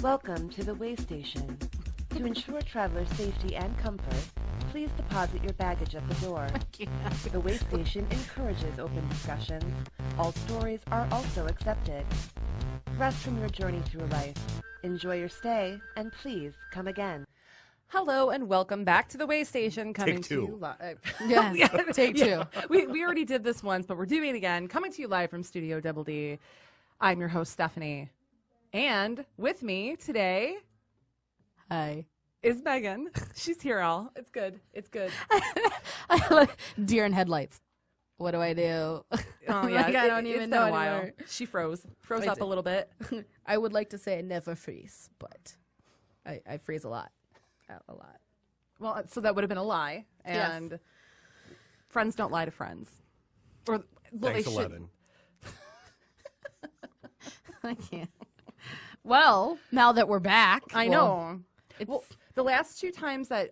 Welcome to the way station. To ensure traveler safety and comfort, please deposit your baggage at the door. The way station encourages open discussions. All stories are also accepted. Rest from your journey through life. Enjoy your stay, and please come again. Hello and welcome back to the way station. Coming Take to two. you live. Yeah, take two. We already did this once, but we're doing it again. Coming to you live from Studio Double D. I'm your host Stephanie, and with me today, Hi. is Megan. She's here, all. It's good. It's good. Deer in headlights. What do I do? Oh yeah, Like, I don't even it's know been a while. anymore. She froze I up did. a little bit. I would like to say I never freeze, but I freeze a lot. A lot. Well, so that would have been a lie, and friends don't lie to friends. Or well, Thanks, they 11. I can't. Well, now that we're back. I well, know. Well, the last two times that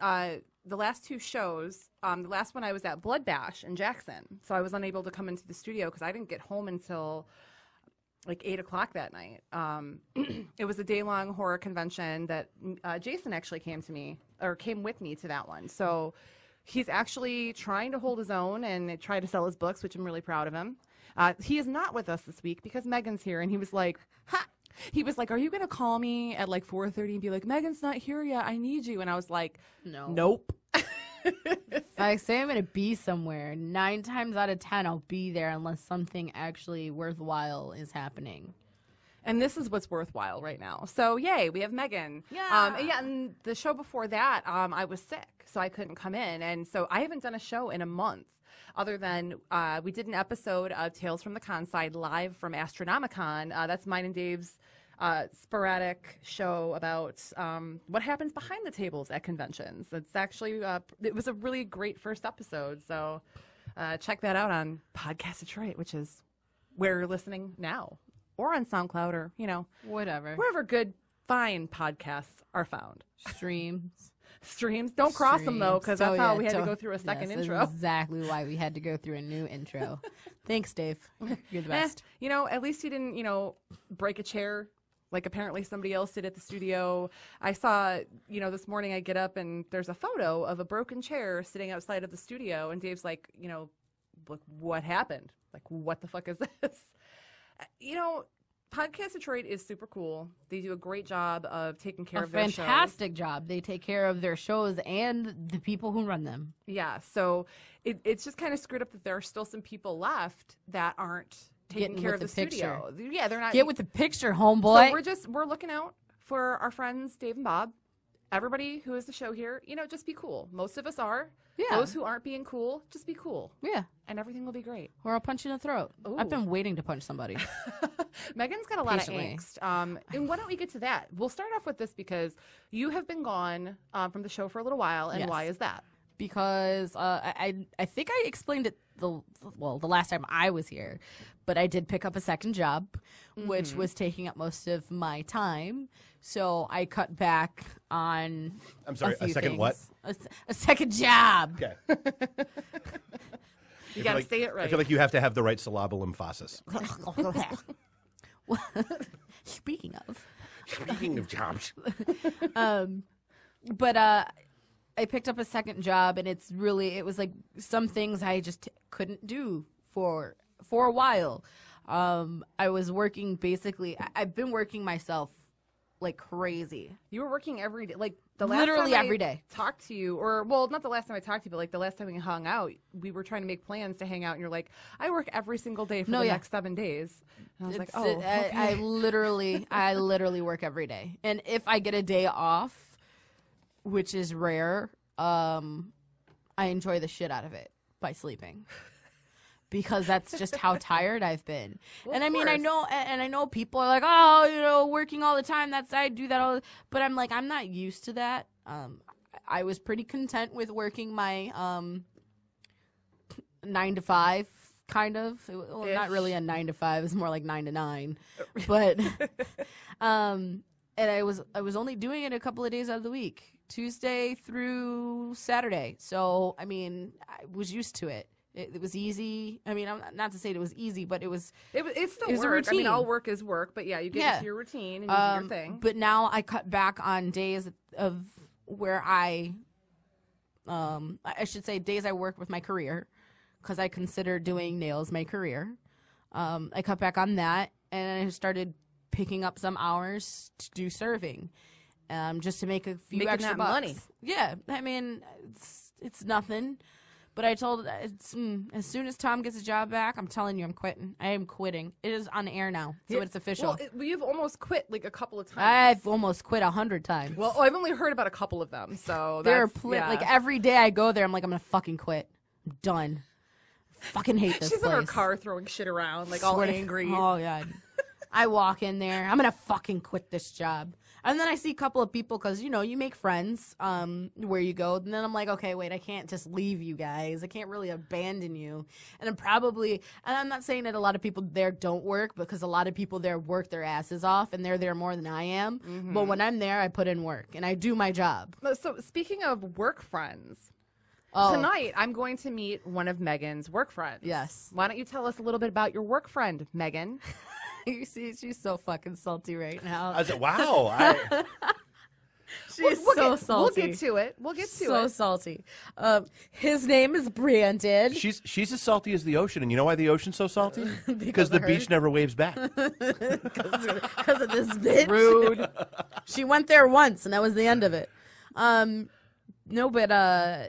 the last two shows, the last one I was at Blood Bash in Jackson, so I was unable to come into the studio because I didn't get home until like 8 o'clock that night. It was a day-long horror convention that Jason actually came with me to that one. So he's actually trying to hold his own and try to sell his books, which I'm really proud of him. He is not with us this week because Megan's here, and he was like, "Ha!" He was like, "Are you gonna call me at like 4:30 and be like, Megan's not here yet? I need you." And I was like, No. "Nope." If I say I'm going to be somewhere, 9 times out of 10 I'll be there unless something actually worthwhile is happening. And this is what's worthwhile right now. So yay, we have Megan. Yeah. And the show before that, I was sick, so I couldn't come in. And so I haven't done a show in a month, other than we did an episode of Tales from the Conside live from Astronomicon. That's mine and Dave's sporadic show about what happens behind the tables at conventions. It's actually, it was a really great first episode. So check that out on Podcast Detroit, which is where you're listening now, or on SoundCloud, or, Whatever. wherever good, fine podcasts are found. Streams. Streams. Don't cross them, though, because that's how we had to don't- go through a second yes, intro. That's exactly why we had to go through a new intro. Thanks, Dave. You're the best. At least he didn't, break a chair like apparently somebody else did at the studio. I saw, this morning I get up and there's a photo of a broken chair sitting outside of the studio, and Dave's like, what happened? Like, what the fuck is this? Podcast Detroit is super cool. They do a great job of taking care of their shows. Fantastic job. They take care of their shows and the people who run them. Yeah, so it's just kind of screwed up that there are still some people left that aren't taking Getting care with of the the picture. studio. Yeah, they're not. Get with the picture, homeboy. So we're looking out for our friends Dave and Bob. Everybody who is the show here, just be cool. Most of us are. Yeah. Those who aren't being cool, just be cool. Yeah. And everything will be great. Or I'll punch you in the throat. Ooh. I've been waiting to punch somebody. Megan's got a lot Patiently. of angst. And why don't we get to that? We'll start off with this because you have been gone from the show for a little while. And Yes. why is that? Because I think I explained it the last time I was here, but I did pick up a second job, which was taking up most of my time. So I cut back on. I'm sorry, a few second what? A second job. Okay. You got to say it right. I feel like you have to have the right syllable emphasis. Speaking of, Speaking of jobs. but I picked up a second job, and it was like some things I just couldn't do for a while. I was working I've been working myself like crazy. You were working every day, like the last Literally time every I day. talked to you, not the last time I talked to you, but like the last time we hung out, we were trying to make plans to hang out, and you're like, I work every single day for the next 7 days. And I was like, oh, okay. I literally work every day, and if I get a day off, which is rare, I enjoy the shit out of it by sleeping. Because that's just how tired I've been. Well, and of I mean, I course. know people are like, oh, working all the time. I do that all. But I'm like, I'm not used to that. I was pretty content with working my 9 to 5, kind of. Well, not really a 9 to 5. It's more like 9 to 9. But and I was only doing it a couple of days out of the week, Tuesday through Saturday. So I mean, I was used to it. It was easy. I mean, I'm not to say it was easy, but it's still it was a work. I mean, routine. all work is work, but yeah, you get into your routine and you do your thing. But now I cut back on days of where I should say days I work with my career, because I consider doing nails my career. I cut back on that, and I started picking up some hours to do serving, just to make a few Making extra that bucks. money. Yeah, I mean, it's nothing. But I told as soon as Tom gets a job back, I'm telling you, I'm quitting. I am quitting. It is on air now, so it's official. Well, you've almost quit like a couple of times. I've almost quit 100 times. Well, I've only heard about a couple of them, so there are that's, yeah. like every day I go there, I'm like, I'm gonna fucking quit. I'm done. Fucking hate this She's place. in her car throwing shit around, like all Swear to- angry. Oh god. I walk in there, I'm gonna fucking quit this job. And then I see a couple of people, because, you know, you make friends where you go. And then I'm like, okay, wait, I can't just leave you guys. I can't really abandon you. And I'm not saying that a lot of people there don't work, because a lot of people there work their asses off, and they're there more than I am. Mm-hmm. But when I'm there, I put in work, and I do my job. So speaking of work friends, tonight I'm going to meet one of Megan's work friends. Yes. Why don't you tell us a little bit about your work friend, Megan? You see, she's so fucking salty right now. I said, wow. She's so salty. We'll get to it. So salty. His name is Brandon. She's as salty as the ocean. And you know why the ocean's so salty? Because the beach never waves back. Because of this bitch. Rude. She went there once, and that was the end of it. No, but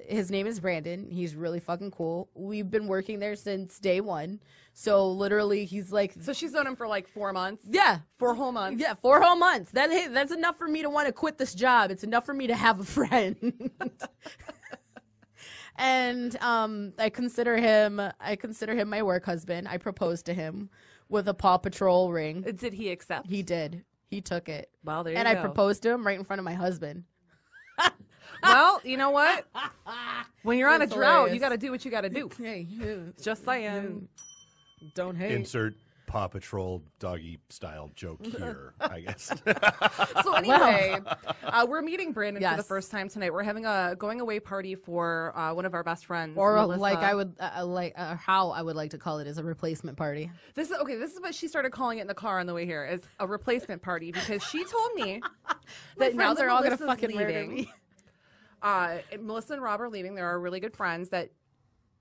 his name is Brandon. He's really fucking cool. We've been working there since day one. So literally, he's like. So she's known him for like 4 months. Yeah, 4 whole months. Yeah, 4 whole months. That's enough for me to want to quit this job. It's enough for me to have a friend. And I consider him my work husband. I proposed to him with a Paw Patrol ring. Did he accept? He did. He took it. Well, there you and go. I proposed to him right in front of my husband. Well, you know what? When you're on a That's drought, hilarious. you got to do what you got to do. Hey, Just saying. don't hate. Insert Paw Patrol doggy style joke here, I guess. So anyway, we're meeting Brandon for the Yes. first time tonight. We're having a going away party for one of our best friends, Or Melissa. like I would how I would like to call it is a replacement party. This is what she started calling it in the car on the way here, is a replacement party, because she told me that now friends that are all gonna Melissa's fucking murder leaving, me. Melissa and Rob are leaving. They're our really good friends. That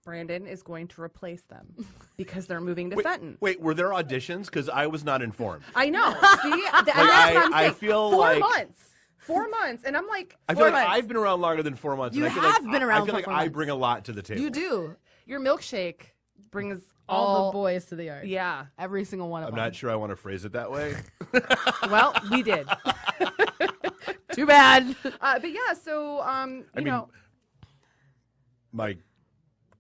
Brandon is going to replace them because they're moving to Fenton. Wait, were there auditions? Because I was not informed. I know. See, that's what I'm I saying. feel 4 like- months. 4 months, and I'm like, I feel 4 like months. I've been around longer than 4 months. You and I feel have like been around I feel for like 4 I months. bring a lot to the table. You do. Your milkshake brings All all the boys to the yard. yeah. Every single one of I'm them. not sure I want to phrase it that way. Well, we did. Too bad. But yeah, so you know, My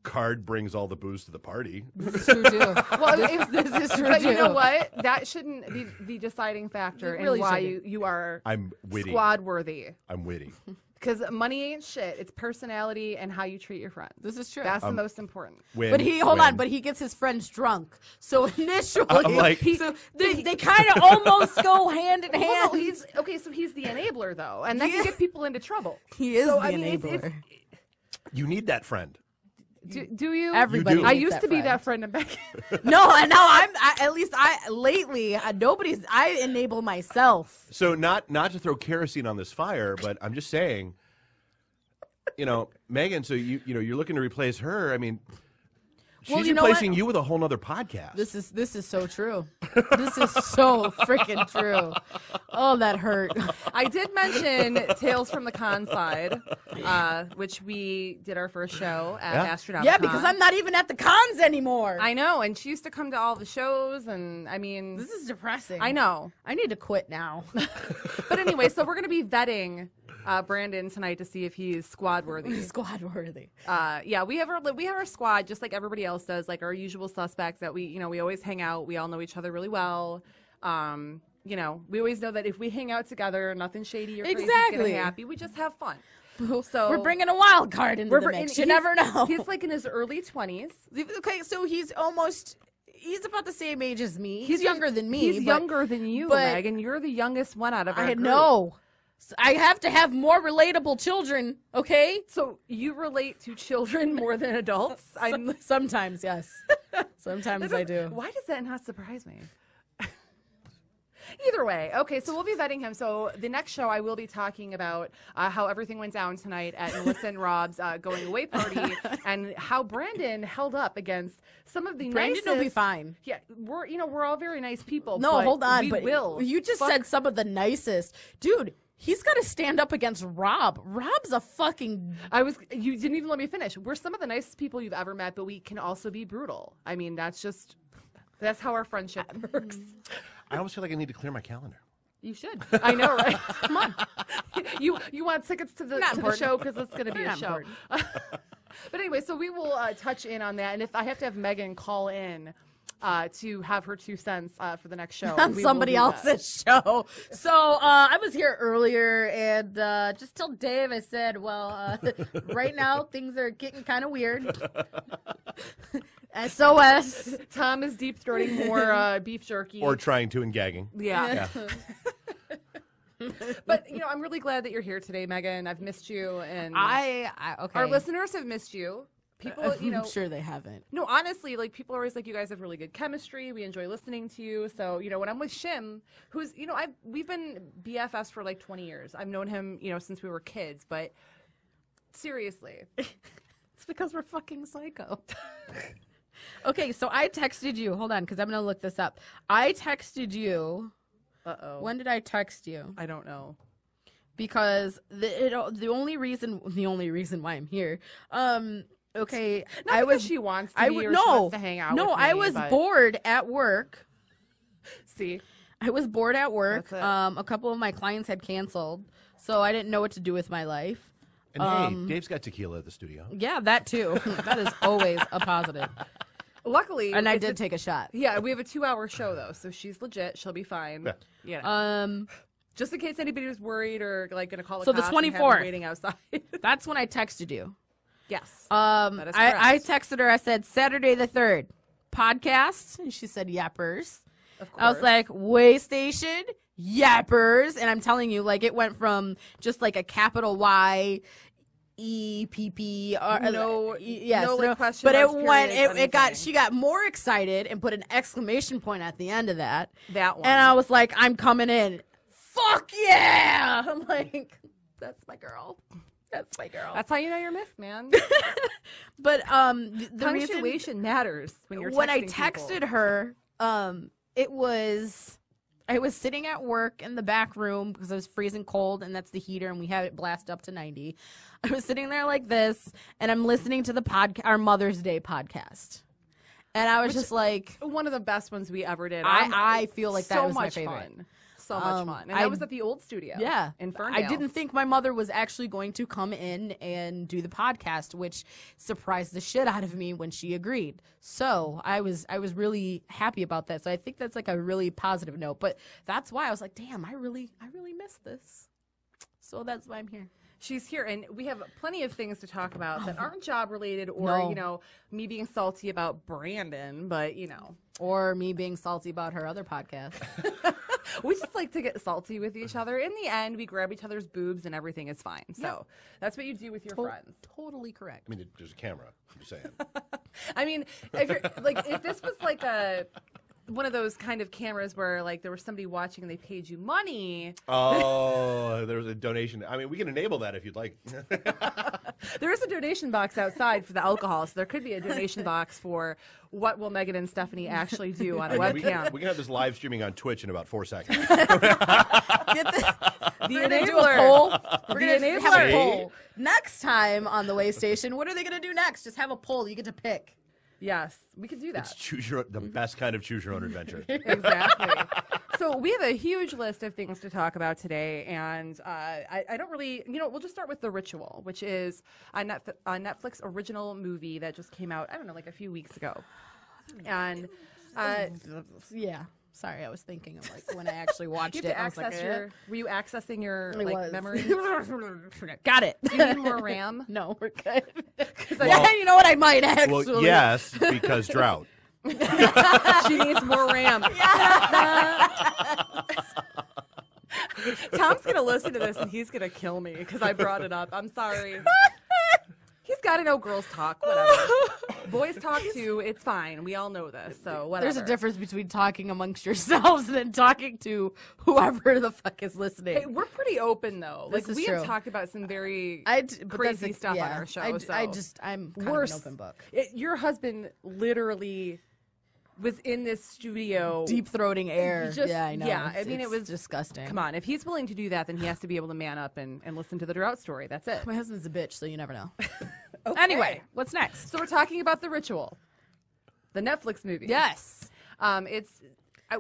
card brings all the booze to the party. This is true too. well, this is true but you know too. what? That shouldn't be the deciding factor It really in why shouldn't. you are I'm witty. squad worthy. I'm witty. Because money ain't shit. It's personality and how you treat your friends. This is true. That's the most important. When, But he gets his friends drunk. So initially, I'm like- so they kind of almost go hand in hand. Well, no, he's okay. So he's the enabler, though, and that can get people into trouble. He is So, the I mean, enabler. You need that friend. Do you? Everybody You do. I needs used to be friend. that friend in Becky. No, and now I enable myself. So not to throw kerosene on this fire, but I'm just saying, Megan. So you're looking to replace her. I mean, she's Well, you know replacing what? you with a whole nother podcast. This is so true. This is so freaking true. Oh, that hurt. I did mention Tales from the Con Side, which we did our first show at Astronaut. Yeah, because I'm not even at the cons anymore. I know, and she used to come to all the shows, and I mean, This is depressing. I know. I need to quit now. But anyway, so we're gonna be vetting Brandon tonight to see if he's squad worthy. Squad worthy. Yeah, we have our squad just like everybody else does, like our usual suspects that we always hang out. We all know each other really well. We always know that if we hang out together, nothing shady or crazy is Exactly. gonna happen. We just have fun. So We're bringing a wild card into the mix. You never know. He's like in his early 20s. Okay, so he's about the same age as me. He's younger than me. He's younger than you, but- Megan. You're the youngest one out of our I group. know. I have to have more relatable children, okay? So you relate to children more than adults? Sometimes, yes. Sometimes I do. Why does that not surprise me? Either way, okay, so we'll be vetting him. So the next show, I will be talking about how everything went down tonight at Melissa and Rob's going away party, and how Brandon held up against some of the Brandon nicest. will be fine. Yeah, we're all very nice people. No, but hold on. we But will. you just said some of the nicest. Dude, he's got to stand up against Rob. Rob's a fucking... You didn't even let me finish. We're some of the nicest people you've ever met, but we can also be brutal. I mean, that's how our friendship works. I almost feel like I need to clear my calendar. You should. I know, right? Come on. You want tickets to the show because it's going to be a show. But anyway, so we will touch in on that. And if I have to have Megan call in to have her 2 cents for the next show. On somebody else's show. So I was here earlier, and just told Dave, I said, well, right now things are getting kind of weird. SOS. Tom is deep throating more beef jerky. Or trying to and gagging. Yeah. But, I'm really glad that you're here today, Megan. I've missed you. And okay. Our listeners have missed you. People, I'm sure they haven't. No, honestly, people are always like, you guys have really good chemistry. We enjoy listening to you. So, when I'm with Shim, who's, we've been BFFs for 20 years. I've known him, since we were kids. But seriously. It's because we're fucking psycho. Okay, so I texted you. Hold on, because I'm going to look this up. I texted you. Uh-oh. When did I text you? I don't know. Because the only reason why I'm here. Okay, Not because she wants to be or she wants to hang out with me, I was bored at work. See? I was bored at work. That's it. A couple of my clients had canceled, so I didn't know what to do with my life. And hey, Dave's got tequila at the studio. Yeah, that too. That is always a positive. Luckily. And I did take a shot. Yeah, we have a 2-hour show, though, so she's legit. She'll be fine. Yeah. Just in case anybody was worried or, going to call the cops the 24th. and have them waiting outside. That's when I texted you. Yes. That is correct. I texted her. I said, Saturday the 3rd, podcast. And she said, yappers. Of course. I was like, way station, yappers. And I'm telling you, it went from just a capital Y, E-P-P. No question. But it got, she got more excited and put an exclamation point at the end of that. That one. And I was like, I'm coming in. Fuck yeah. I'm like, that's my girl. That's my girl. That's how you know you're missed, man. But the punctuation matters when you're texting when I people. texted her, it was I was sitting at work in the back room because I was freezing cold, and that's the heater, and we have it blast up to 90. I was sitting there like this, and I'm listening to our Mother's Day podcast. And I was just like, one of the best ones we ever did. I feel like that was my much favorite. Fun. So much fun. And that was at the old studio. Yeah. In Ferndale. I didn't think my mother was actually going to come in and do the podcast, which surprised the shit out of me when she agreed. So I was really happy about that. So I think that's a really positive note. But that's why I was like, damn, I really missed this. So that's why I'm here. She's here, and we have plenty of things to talk about that aren't job related or, me being salty about Brandon, but, Or me being salty about her other podcast. We just like to get salty with each other. In the end, we grab each other's boobs and everything is fine. So that's what you do with your friends. Totally correct. I mean, there's a camera. I'm just saying. I mean, if this was one of those kind of cameras where there was somebody watching and they paid you money. Oh, there was a donation. I mean, we can enable that if you'd like. There is a donation box outside for the alcohol, so there could be a donation box for what will Megan and Stephanie actually do on a webcam. We can have this live streaming on Twitch in about 4 seconds. The enabler. We're going to have a poll. Next time on the Way Station, what are they going to do next? Just have a poll. You get to pick. Yes, we could do that. It's the best kind of choose your own adventure. Exactly. So we have a huge list of things to talk about today, and I don't really, we'll just start with The Ritual, which is a Netflix original movie that just came out, I don't know, a few weeks ago. And yeah. Sorry, I was thinking of when I actually watched it. Were you accessing your memory? Got it. Do you need more RAM? No, we're good. Well, you know what? I might actually. Well, yes, because drought. She needs more RAM. Tom's gonna listen to this and he's gonna kill me because I brought it up. I'm sorry. He's got to know girls talk, whatever. Boys talk too. It's fine. We all know this, so whatever. There's a difference between talking amongst yourselves and then talking to whoever the fuck is listening. Hey, we're pretty open though. This Like is we true. have talked about some very but crazy that's stuff on our show. I'm kind Worse. of an open book. Your husband literally was in this studio Deep throating air. Just- yeah, I know. yeah, I mean, it it's was- disgusting. Come on, if he's willing to do that, then he has to be able to man up and listen to the drought story. That's it. My husband's a bitch, so you never know. Anyway, what's next? So we're talking about The Ritual, the Netflix movie. Yes. It's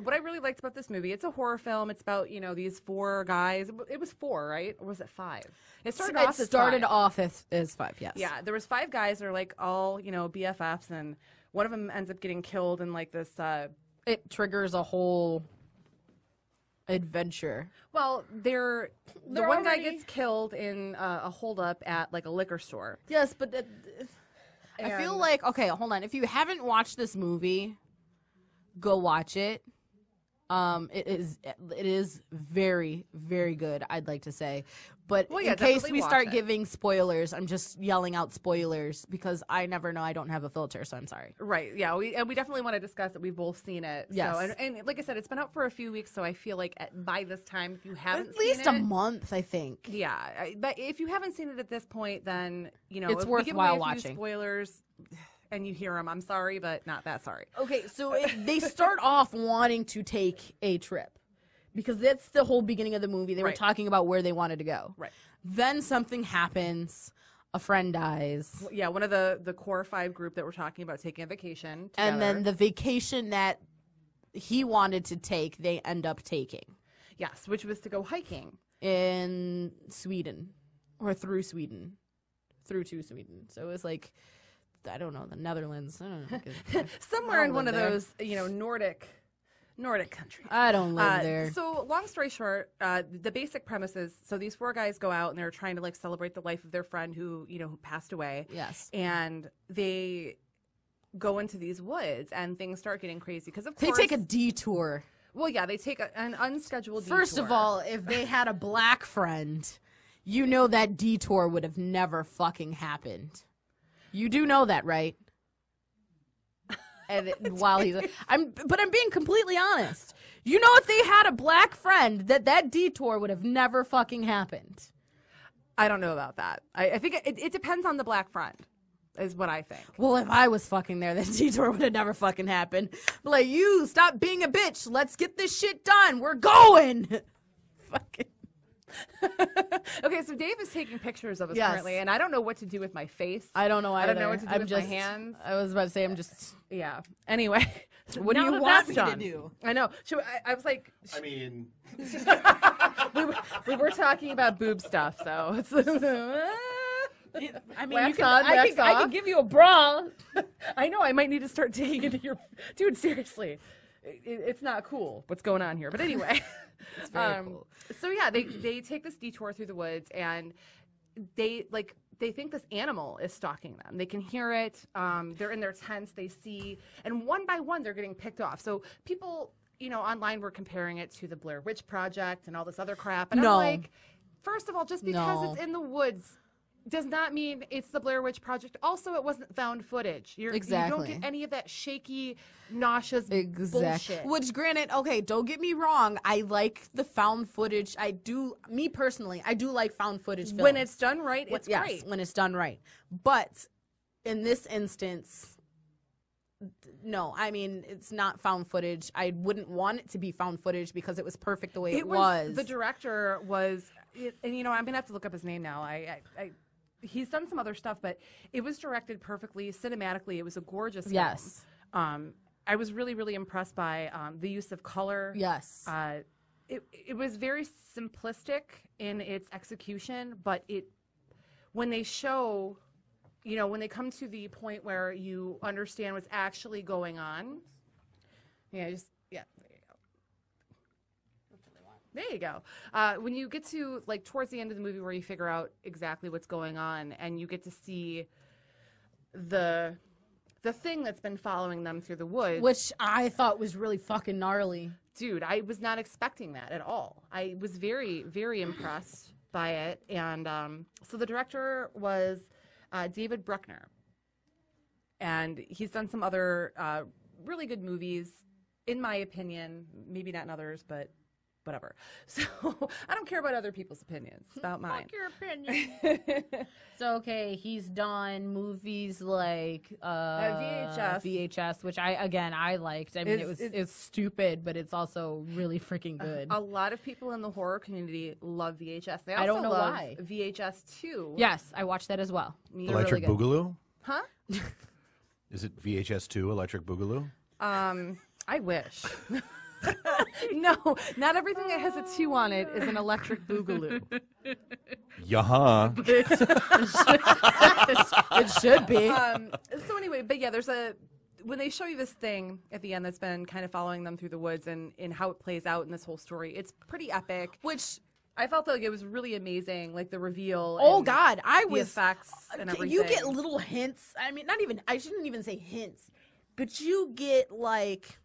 what I really liked about this movie. It's a horror film. It's about these 4 guys. It was 4, right? Or was it 5? It started off as 5. As 5. Yes. Yeah, there was 5 guys that are like all BFFs, and one of them ends up getting killed in like this. It triggers a whole adventure. Well, the They're one guy already- gets killed in a holdup at like a liquor store. Yes, but I feel And- like, okay, hold on. If you haven't watched this movie, go watch it. It is very, very good, I'd like to say. But Well, yeah, in case definitely we watch start it. giving spoilers, I'm just yelling out spoilers because I never know. I don't have a filter, so I'm sorry. Right. Yeah. We definitely want to discuss it. We've both seen it. Yes. So, and like I said, it's been out for a few weeks, so I feel like by this time, if you haven't At least seen a it, month, I think. yeah. But if you haven't seen it at this point, then It's if we give worthwhile away a few watching. Spoilers, and you hear them, I'm sorry, but not that sorry. Okay, so they start off wanting to take a trip because that's the whole beginning of the movie. They were Right. talking about where they wanted to go. Right. Then something happens. A friend dies. Yeah. One of the core 5 group that we're talking about taking a vacation together. And then the vacation that he wanted to take, they end up taking yes, which was to go hiking. in Sweden or through Sweden, through to Sweden. So it was like, I don't know, the Netherlands. I don't know. Somewhere I in don't one live of there. those, Nordic countries. I don't live there. So long story short, the basic premise is, so these 4 guys go out and they're trying to like celebrate the life of their friend who passed away. Yes. And they go into these woods and things start getting crazy because of They course take a detour. well, yeah, they take an unscheduled First of detour. all, if they had a black friend, you know that detour would have never fucking happened. You do know that, right? And while I'm being completely honest. You know, if they had a black friend, that detour would have never fucking happened. I don't know about that. I think it depends on the black friend, is what I think. Well, if I was fucking there, that detour would have never fucking happened. Like, you stop being a bitch. Let's get this shit done. We're going. Fucking. Okay, so Dave is taking pictures of us Yes. currently, and I don't know what to do with my face. I don't know either. I don't know what to do I'm with just, my hands. I was about to say, I'm just. Yeah. Anyway, What do now you that want that's me to done- do? I know. I was like, I mean, we were talking about boob stuff, so it's. I mean, Wax you on, can, wax I off. can give you a bra. I know. I might need to start digging into your. Dude, seriously, it's not cool what's going on here. But anyway, It's very cool. So yeah, they take this detour through the woods, and they think this animal is stalking them. They can hear it. They're in their tents. They see, and one by one, they're getting picked off. So people, online were comparing it to the Blair Witch Project and all this other crap. And No. I'm like, first of all, just because No. it's in the woods does not mean it's the Blair Witch Project. Also, it wasn't found footage. You don't Exactly. get any of that shaky, nauseous Exactly. bullshit. Which, granted, okay, don't get me wrong. I like the found footage. I do, me personally, I do like found footage films. When it's done right, it's Yes, great. when it's done right. But in this instance, no, I mean, it's not found footage. I wouldn't want it to be found footage because it was perfect the way it was. The director was, and I'm gonna have to look up his name now. He's done some other stuff, but it was directed perfectly, cinematically. It was a gorgeous film. Yes. I was really, really impressed by the use of color. Yes. It was very simplistic in its execution, but when they show, when they come to the point where you understand what's actually going on, there you go. There you go. When you get to towards the end of the movie where you figure out exactly what's going on and you get to see the thing that's been following them through the woods. Which I thought was really fucking gnarly. dude, I was not expecting that at all. I was very, very impressed by it. And so the director was David Bruckner. And he's done some other really good movies, in my opinion. Maybe not in others, but whatever. So I don't care about other people's opinions. It's about mine. Fuck your opinion. So, okay, he's done movies like VHS, which I liked. I mean, it's stupid, but it's also really freaking good. A lot of people in the horror community love VHS. They also I don't know love why. VHS too. Yes, I watched that as well. Electric really good. Boogaloo? Huh? Is it VHS 2 Electric Boogaloo? I wish. No, not everything that has a 2 on it is an electric boogaloo. Yaha. It should be. So anyway, but yeah, when they show you this thing at the end that's been kind of following them through the woods and how it plays out in this whole story, it's pretty epic. Which I felt like it was really amazing, like the reveal. Oh and God, the effects and everything. You get little hints. I mean, I shouldn't even say hints, but you get like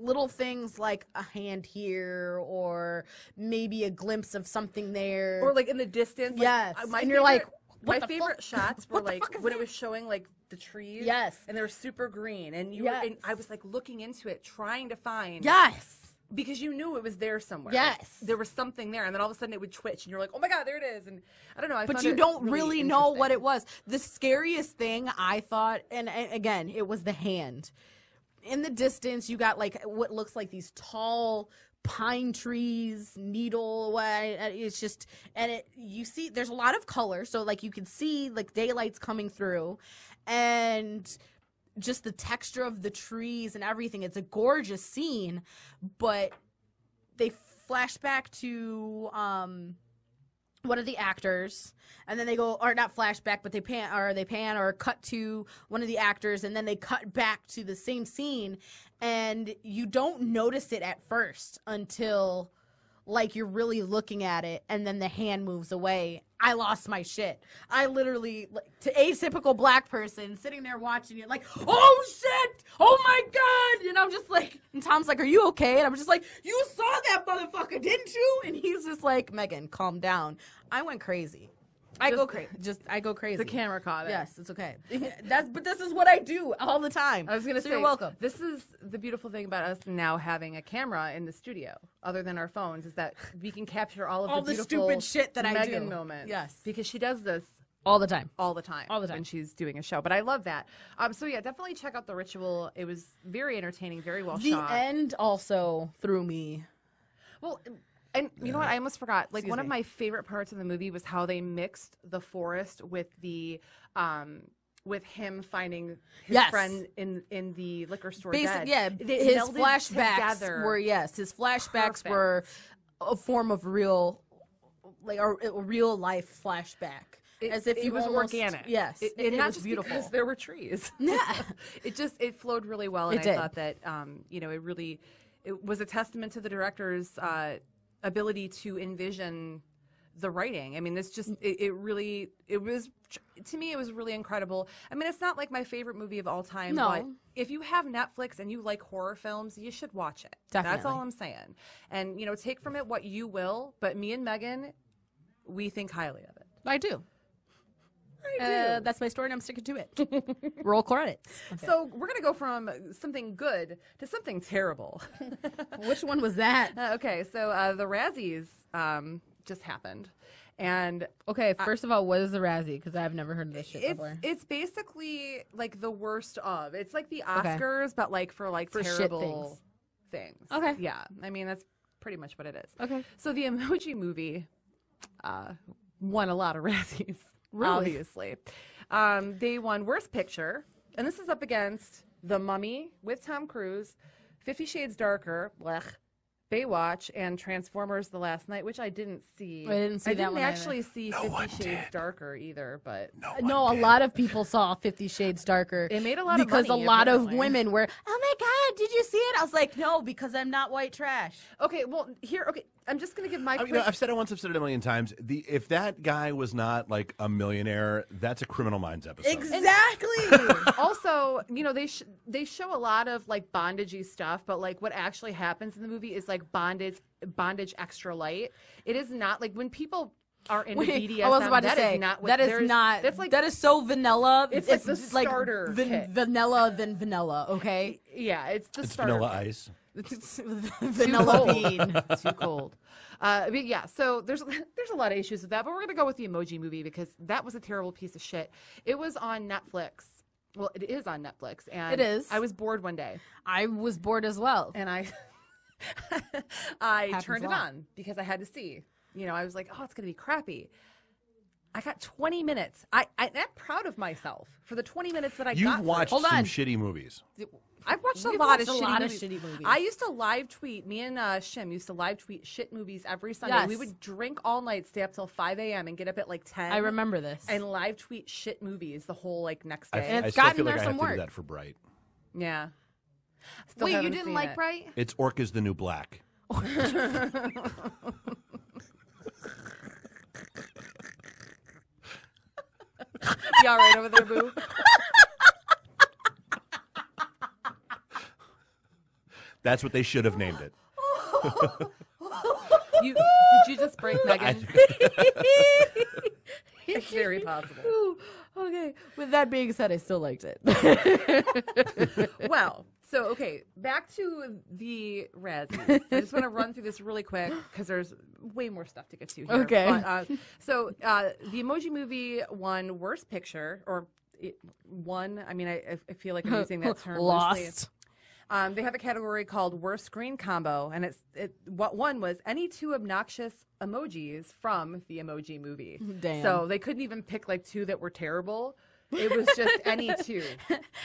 little things like a hand here or maybe a glimpse of something there. Or like in the distance. Yes. Like, and you're like, my favorite shots were like when it was showing like the trees. Yes. And they were super green. And and I was like looking into it, trying to find. Yes. Because you knew it was there somewhere. Yes. There was something there. And then all of a sudden it would twitch. And you're like, oh my God, there it is. And I don't know. But you don't really know what it was. The scariest thing I thought, and again, it was the hand. In the distance, you got like what looks like these tall pine trees, needle. It's just, and you see, there's a lot of color, so like you can see like daylight's coming through, and just the texture of the trees and everything. It's a gorgeous scene, but they flash back to one of the actors, and then they go, or not flashback, but they pan or cut to one of the actors, and then they cut back to the same scene, and you don't notice it at first until like you're really looking at it, and then the hand moves away. I lost my shit. I literally, to atypical black person, sitting there watching it like, oh shit, oh my God, and I'm just like, and Tom's like, are you okay? And I'm just like, you saw that motherfucker, didn't you? And he's just like, Megan, calm down. I went crazy. I go crazy. The camera caught it. Yes, it's okay. But this is what I do all the time. I was going to say, you're welcome. This is the beautiful thing about us now having a camera in the studio, other than our phones, is that we can capture all of the beautiful stupid shit that Megan I do. moments. Yes, because she does this all the time. All the time when she's doing a show. But I love that. So yeah, definitely check out The Ritual. It was very entertaining, very well shot. The end also threw me. Well. And you know what? I almost forgot. Like one of my favorite parts of the movie was how they mixed the forest with the, with him finding his friend in the liquor store. Dead. Yeah. His flashbacks were a form of real, like a real life flashback. As if it was organic. Yes, it not was just beautiful because there were trees. Yeah, it flowed really well, and I thought that it was a testament to the director's ability to envision the writing. I mean, this just it was, to me, it was really incredible. I mean, it's not like my favorite movie of all time, but if you have Netflix and you like horror films, you should watch it. Definitely. That's all I'm saying. And take from it what you will, but me and Megan, we think highly of it. I do. That's my story, and I'm sticking to it. Roll credits. Okay. So we're going to go from something good to something terrible. Which one was that? Okay, so the Razzies just happened. And okay, first of all, what is the Razzie? Because I've never heard of this shit before. It's basically like the worst of. It's like the Oscars, but for terrible things. Okay. Yeah, I mean, that's pretty much what it is. Okay. So the Emoji Movie won a lot of Razzies. Really? Obviously. They won Worst Picture, and this is up against The Mummy with Tom Cruise, 50 Shades Darker, Baywatch, and Transformers: The Last Night, which I didn't see. I didn't see that one. I didn't actually see 50 Shades Darker either, but no, a lot of people saw 50 Shades Darker. It made a lot of money because a lot of women were, oh my God, Did you see it? I was like, no, because I'm not white trash. Okay, well, I'm just going to give my quick... I've said it once, I've said it a million times. If that guy was not like a millionaire, that's a Criminal Minds episode. Exactly. Also, they show a lot of like bondagey stuff, but like what actually happens in the movie is like bondage extra light. It is not like when people are into BDSM. I was about to say that is so vanilla. It's like the starter kit. Vanilla than vanilla. Okay. Yeah, it's starter Vanilla kit. Ice. Vanilla bean. Too cold. But yeah, so there's a lot of issues with that, but we're gonna go with the Emoji Movie because that was a terrible piece of shit. It was on Netflix. Well, it is on Netflix, and it is. I was bored one day. I was bored as well, and I turned it on because I had to see. I was like, oh, it's gonna be crappy. I got 20 minutes. I'm proud of myself for the 20 minutes that I got. You've watched some shitty movies. I've watched a lot of shitty movies. I used to live tweet. Me and Shim used to live tweet shit movies every Sunday. Yes. We would drink all night, stay up till 5 a.m. and get up at like 10. I remember this. And live tweet shit movies the whole like next day. And I it's still gotten feel like there I some have to work. do that for Bright. Yeah. Wait, you didn't like Bright? It's Orca's the New Black. You all right over there, boo? That's what they should have named it. Did you just break Megan? It's very possible. Okay. With that being said, I still liked it. Well, so okay, back to the Razzies. I just want to run through this really quick because there's way more stuff to get to here. Okay. But, the Emoji Movie won Worst Picture, or it won. I mean, I feel like I'm using that term loosely. Lost. They have a category called Worst Screen Combo, and what one was any two obnoxious emojis from the Emoji Movie. Damn. So they couldn't even pick like two that were terrible. It was just any two.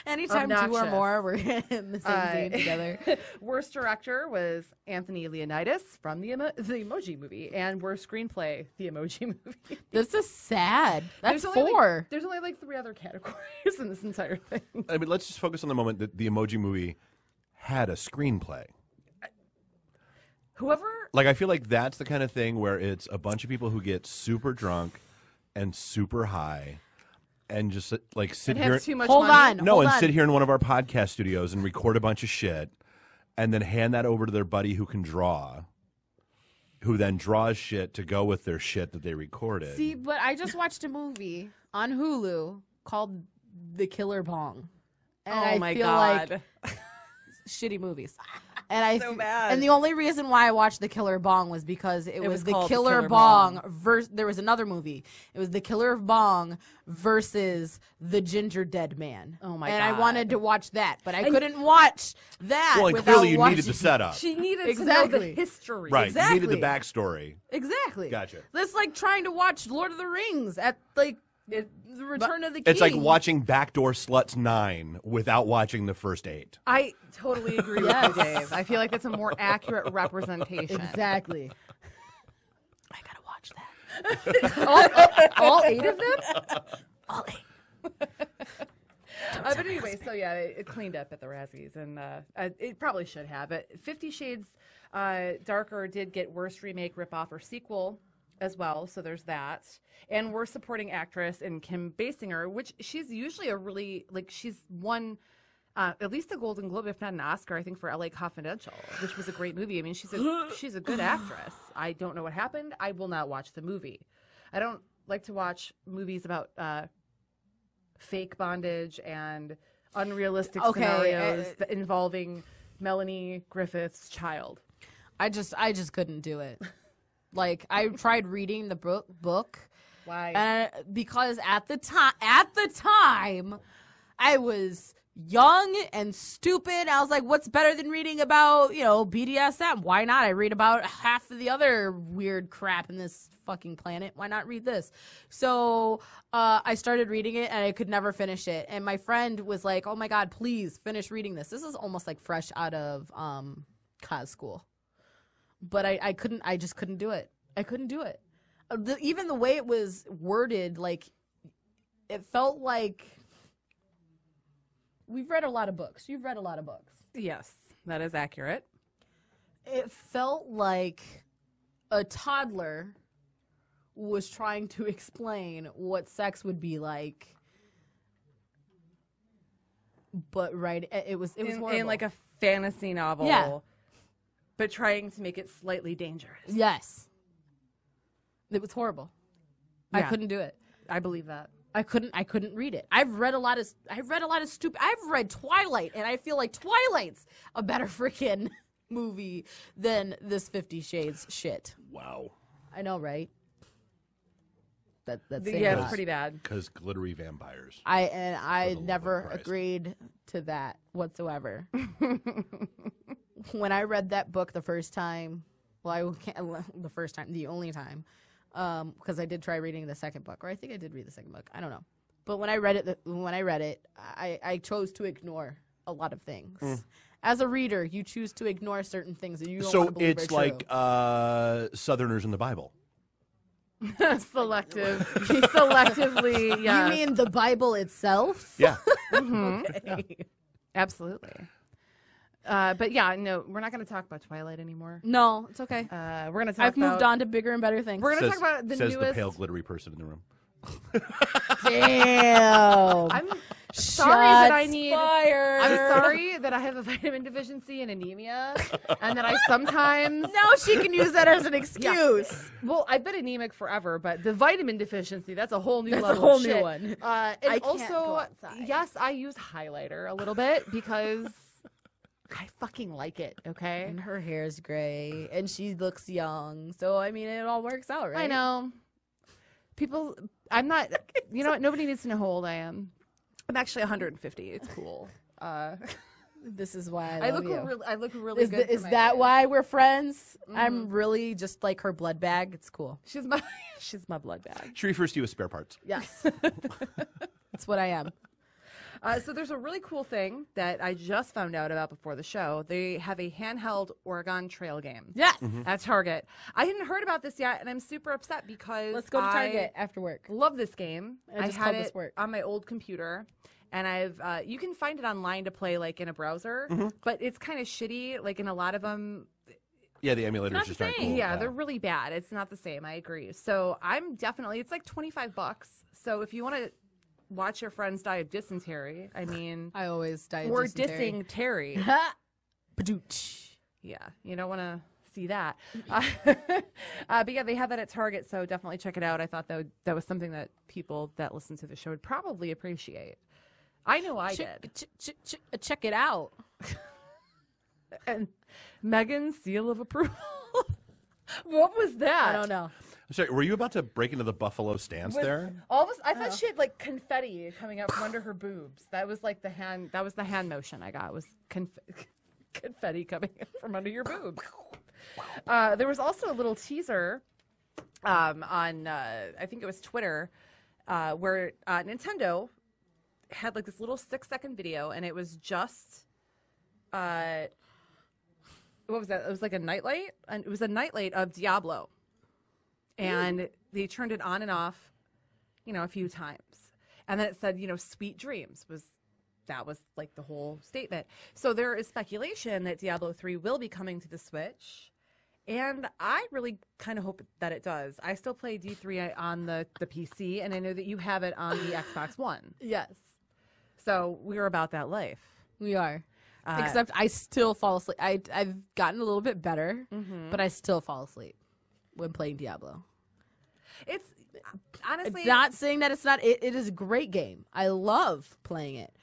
Anytime obnoxious. two or more were in the same scene together. Worst director was Anthony Leonidas from the Emoji Movie, and worst screenplay, the Emoji Movie. This is sad. That's there's four. There's only like 3 other categories in this entire thing. I mean, let's just focus on the moment that the Emoji Movie had a screenplay. Like, I feel like that's the kind of thing where it's a bunch of people who get super drunk and super high and just like sit here. Too much Hold money. on. No, and sit here in one of our podcast studios and record a bunch of shit and then hand that over to their buddy who can draw, who then draws shit to go with their shit that they recorded. See, but I just watched a movie on Hulu called The Killer Bong. And Oh I my feel God. like shitty movies. And So bad. And the only reason why I watched The Killer Bong was because it was The called Killer Killer Bong Bong. versus there was another movie. It was The Killer Bong versus The Ginger Dead Man. Oh my And I God. wanted to watch that, but I couldn't watch that Well, and without clearly you watching. needed the setup. She needed to know Exactly. the history. Right, you needed the Exactly. backstory. Exactly. Gotcha. That's like trying to watch Lord of the Rings at like the Return of the King. It's like watching Backdoor Sluts 9 without watching the first 8. I totally agree with you, Dave. I feel like that's a more accurate representation. Exactly. I gotta watch that. All 8 of them? All 8. But anyway, so yeah, it cleaned up at the Razzies, and it probably should have. But 50 Shades Darker did get Worst Remake, Ripoff, or Sequel as well, so there's that. And Worst Supporting Actress in Kim Basinger, which she's usually a really, like, she's won at least a Golden Globe, if not an Oscar, I think, for LA Confidential, which was a great movie. I mean, she's a good actress. I don't know what happened. I will not watch the movie. I don't like to watch movies about fake bondage and unrealistic scenarios involving Melanie Griffith's child. I just couldn't do it. Like, I tried reading the book. Why? Because at the time, I was young and stupid. I was like, what's better than reading about, BDSM? Why not? I read about half of the other weird crap in this fucking planet. Why not read this? So I started reading it, and I could never finish it. And my friend was like, oh my God, please finish reading this. This is almost like fresh out of cos school. But I just couldn't do it. I couldn't do it. Even the way it was worded, like, it felt like we've read a lot of books. You've read a lot of books. Yes, that is accurate. It felt like a toddler was trying to explain what sex would be like. But it was horrible. In like a fantasy novel. Yeah. But trying to make it slightly dangerous. Yes. It was horrible. I Yeah. couldn't do it. I believe that. I couldn't read it. I've read a lot of I've read Twilight, and I feel like Twilight's a better freaking movie than this 50 Shades shit. Wow. I know, right? That's Yeah, it's pretty bad. Because glittery vampires. I For the love never of Christ. agreed to that whatsoever. When I read that book the first time, the only time, because I did try reading the second book, or I think I did read the second book. I don't know, but when I read it, I chose to ignore a lot of things. As a reader, you choose to ignore certain things that you don't want to believe it's are like true. Southerners in the Bible. Selectively, yeah. You mean the Bible itself? Yeah. Okay. Absolutely. But yeah, no, we're not going to talk about Twilight anymore. No, it's okay. We're going to talk I've moved on to bigger and better things. We're going to talk about the says newest. the pale glittery person in the room. Damn. I'm sorry that I Shots need. fired. I'm sorry that I have a vitamin deficiency and anemia, and that I sometimes. Now she can use that as an excuse. Well, I've been anemic forever, but the vitamin deficiency—that's a whole new That's a level whole of new shit. one. And I can't also, go outside. yes, I use highlighter a little bit because I fucking like it. Okay, And her hair's gray, and she looks young. So, I mean, it all works out, right? I know. People, I'm not. You know what? Nobody needs to know how old I am. I'm actually 150. It's cool. This is why I love look you. I look really good. Is for my that age. why we're friends? I'm really just like her blood bag. It's cool. She's my blood bag. She refers to you as spare parts. Yes. That's what I am. So there's a really cool thing that I just found out about before the show. They have a handheld Oregon Trail game. Yes. At Target. I hadn't heard about this yet, and I'm super upset because Let's go to Target after work. Love this game. I just had called it this work. on my old computer, and I've you can find it online to play like in a browser, but it's kind of shitty. Like in a lot of them, Yeah, the emulators not just the aren't same. cool. yeah, they're really bad. It's not the same. I agree. So I'm definitely. It's like $25. So if you want to watch your friends die of dysentery, I mean, I always die of or dysentery. dissing Terry. Badooch. Yeah, you don't want to see that. But yeah, they have that at Target, so definitely check it out. I thought that was something that people that listen to the show would probably appreciate. I know I did. Check it out. And Megan's seal of approval. What was that? I don't know. I'm sorry, were you about to break into the buffalo stance there? All of us, I thought she had like confetti coming up from under her boobs. That was like the hand. That was the hand motion I got. Was confetti coming from under your boobs. There was also a little teaser on I think it was Twitter where Nintendo had like this little 6-second video, and it was just what was that? It was like a nightlight, and it was a nightlight of Diablo, and they turned it on and off, a few times, and then it said, "Sweet dreams" was like the whole statement. So there is speculation that Diablo 3 will be coming to the Switch, and I really kind of hope that it does. I still play D3 on the PC, and I know that you have it on the Xbox One. Yes, So we're about that life. we are. Except I still fall asleep. I've gotten a little bit better, but I still fall asleep when playing Diablo. It's honestly Not saying that it's not. It is a great game. I love playing it,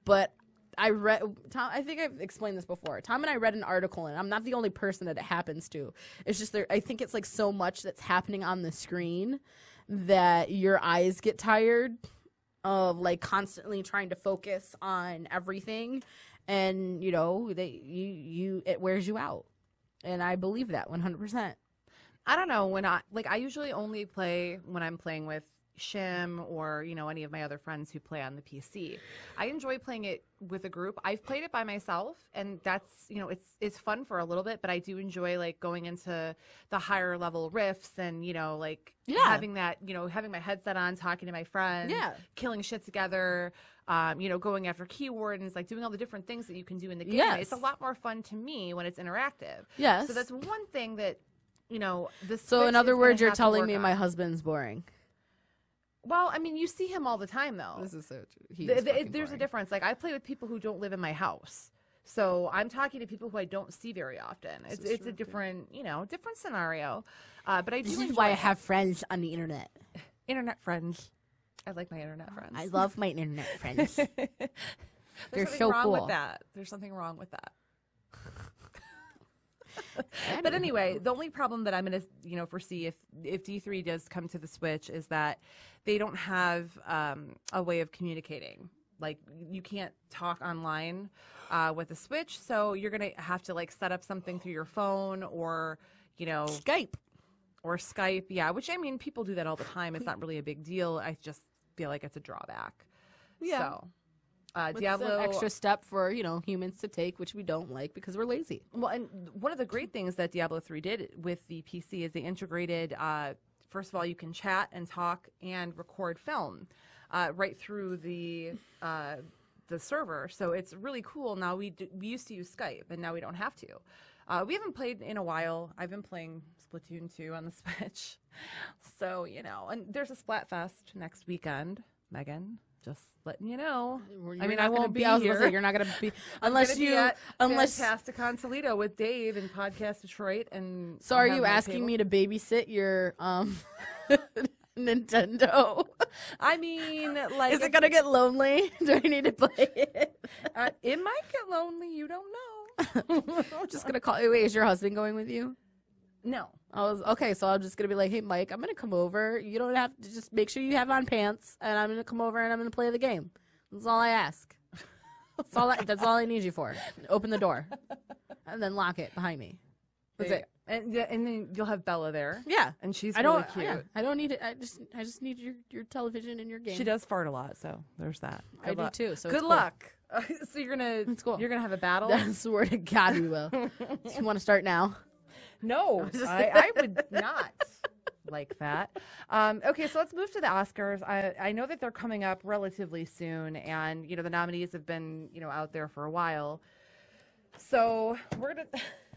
but I read. Tom, I think I've explained this before. Tom and I read an article, and I'm not the only person that it happens to. It's just there. I think it's like so much that's happening on the screen that your eyes get tired of like constantly trying to focus on everything, and it wears you out. And I believe that 100%. I don't know when I usually only play when I'm playing with Shim or, any of my other friends who play on the PC. I enjoy playing it with a group. I've played it by myself, and that's, it's fun for a little bit, but I do enjoy like going into the higher level rifts and, having that, having my headset on, talking to my friends, killing shit together, going after keywords, like doing all the different things that you can do in the game. Yes. It's a lot more fun to me when it's interactive. Yes. So that's one thing that, So in other words, you're telling me my husband's boring. Well, I mean, you see him all the time, though. This is so true. There's a difference. Like, I play with people who don't live in my house. So I'm talking to people who I don't see very often. It's a different, different scenario. But I do This is why I have friends on the internet. Internet friends. I like my internet friends. I love my internet friends. They're something so wrong cool. with that. There's something wrong with that. But anyway, the only problem that I'm going to, foresee if D3 does come to the Switch is that they don't have a way of communicating. Like, you can't talk online with the Switch, so you're going to have to like set up something through your phone or, Skype. Or Skype, yeah. Which, I mean, people do that all the time. It's not really a big deal. I just feel like it's a drawback. Yeah. So. It's Diablo, an extra step for humans to take, which we don't like because we're lazy. Well, and one of the great things that Diablo 3 did with the PC is they integrated. First of all, you can chat and talk and record film right through the server, so it's really cool. Now we used to use Skype, and now we don't have to. We haven't played in a while. I've been playing Splatoon 2 on the Switch, so and there's a Splatfest next weekend, Megan. Just letting you know. I mean, I won't be here. You're not going to be unless Fantasticon Toledo with Dave and Podcast Detroit. And so, are you asking me to babysit your Nintendo? I mean, like, is it going to get lonely? Do I need to play it? It might get lonely. You don't know. I'm just going to call. Wait, is your husband going with you? No. Okay, so I'm just going to be like, hey, Mike, I'm going to come over. You don't have to, just make sure you have on pants, and I'm going to come over and I'm going to play the game. That's all I ask. That's all I need you for. Open the door and then lock it behind me. That's it. And then you'll have Bella there. Yeah. And she's really cute. Yeah, I don't need it. I just need your television and your game. She does fart a lot, so there's that. I do too. So good luck. So you're cool. You're gonna have a battle. I swear to God, we will. You want to start now? No, I would not like that. Okay, so let's move to the Oscars. I know that they're coming up relatively soon, and the nominees have been out there for a while. So we're gonna.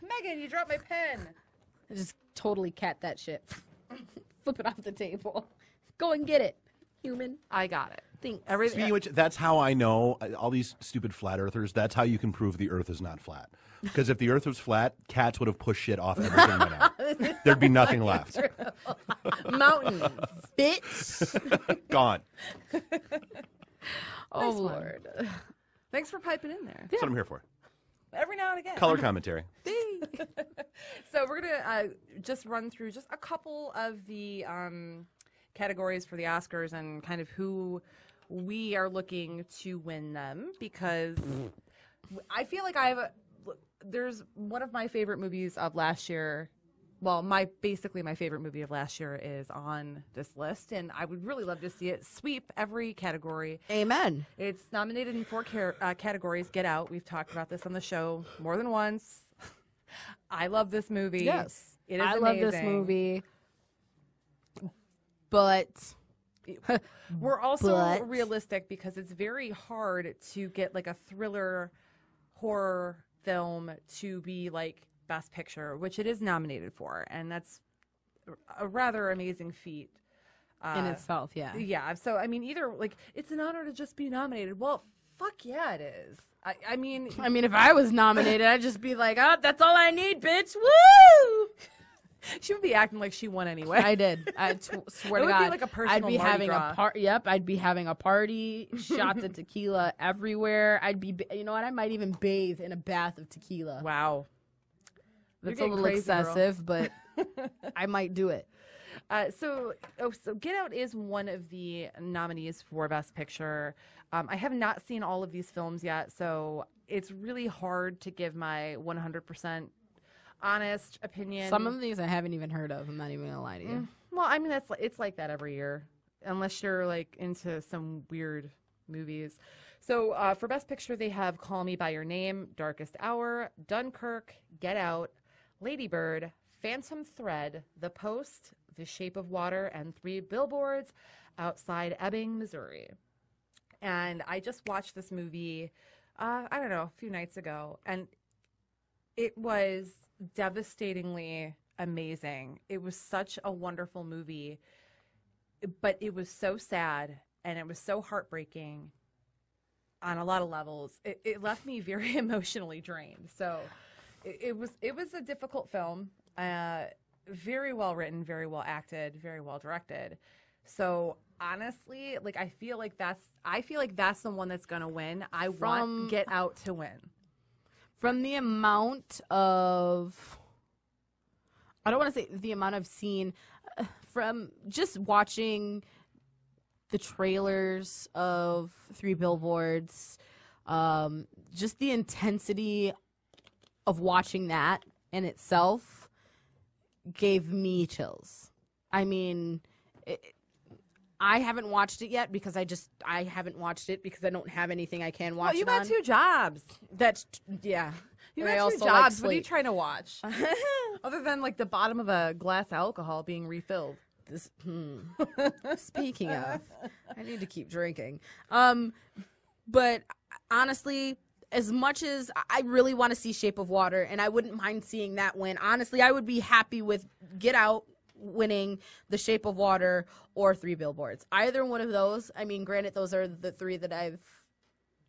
Megan, you dropped my pen. I just totally cat that shit. Flip it off the table. Go and get it, human. I got it. Thanks. Speaking of which, that's how I know all these stupid flat earthers. That's how you can prove the Earth is not flat. Because if the Earth was flat, cats would have pushed shit off everything by now. There'd be nothing left. Mountains, bitch, gone. Oh Lord! Thanks for piping in there. That's what I'm here for. Every now and again. Color commentary. So we're gonna just run through just a couple of the categories for the Oscars and kind of who we are looking to win them, because I feel like there's one of my favorite movies of last year. Well, basically my favorite movie of last year is on this list, and I would really love to see it sweep every category. Amen. It's nominated in 4 categories. Get Out. We've talked about this on the show more than once. I love this movie. Yes. It is I amazing. love this movie. But we're also realistic, because it's very hard to get like a thriller horror film to be like Best Picture, which it is nominated for, and that's a rather amazing feat in itself. Yeah. Yeah. So I mean, either like it's an honor to just be nominated. Well, fuck yeah, it is. I mean, if I was nominated, I'd just be like, oh, that's all I need, bitch. Woo! She would be acting like she won anyway. I did. I swear to God. It would be like a personal I'd be Mardi having Gras. a party. Yep, I'd be having a party. Shots of tequila everywhere. I'd be. You know what? I might even bathe in a bath of tequila. Wow. That's a little excessive, but I might do it. So Get Out is one of the nominees for Best Picture. I have not seen all of these films yet, so it's really hard to give my 100% honest opinion. Some of these I haven't even heard of. I'm not even gonna lie to you. Well, I mean, it's like that every year. unless you're like into some weird movies. So for Best Picture, they have Call Me by Your Name, Darkest Hour, Dunkirk, Get Out, Lady Bird, Phantom Thread, The Post, The Shape of Water, and 3 Billboards Outside Ebbing, Missouri. And I just watched this movie, I don't know, a few nights ago, and it was devastatingly amazing. It was such a wonderful movie, but it was so sad, and it was so heartbreaking on a lot of levels. It left me very emotionally drained. So it was a difficult film, very well written, very well acted, very well directed. So honestly, like I feel like that's the one that's gonna win. I want Get Out to win. From the amount of, I don't want to say the amount I've seen, from just watching the trailers of 3 Billboards, just the intensity of watching that in itself gave me chills. I mean, I haven't watched it yet because I haven't watched it because I don't have anything I can watch. Oh, you got 2 jobs. That's, yeah. You and got I 2 also jobs. like What are you sleep. trying to watch? Other than like the bottom of a glass of alcohol being refilled. Speaking of, I need to keep drinking. But honestly, as much as I really want to see Shape of Water, and I wouldn't mind seeing that win, honestly, I would be happy with Get Out winning The Shape of Water or 3 Billboards. Either one of those. I mean, granted, those are the 3 that I've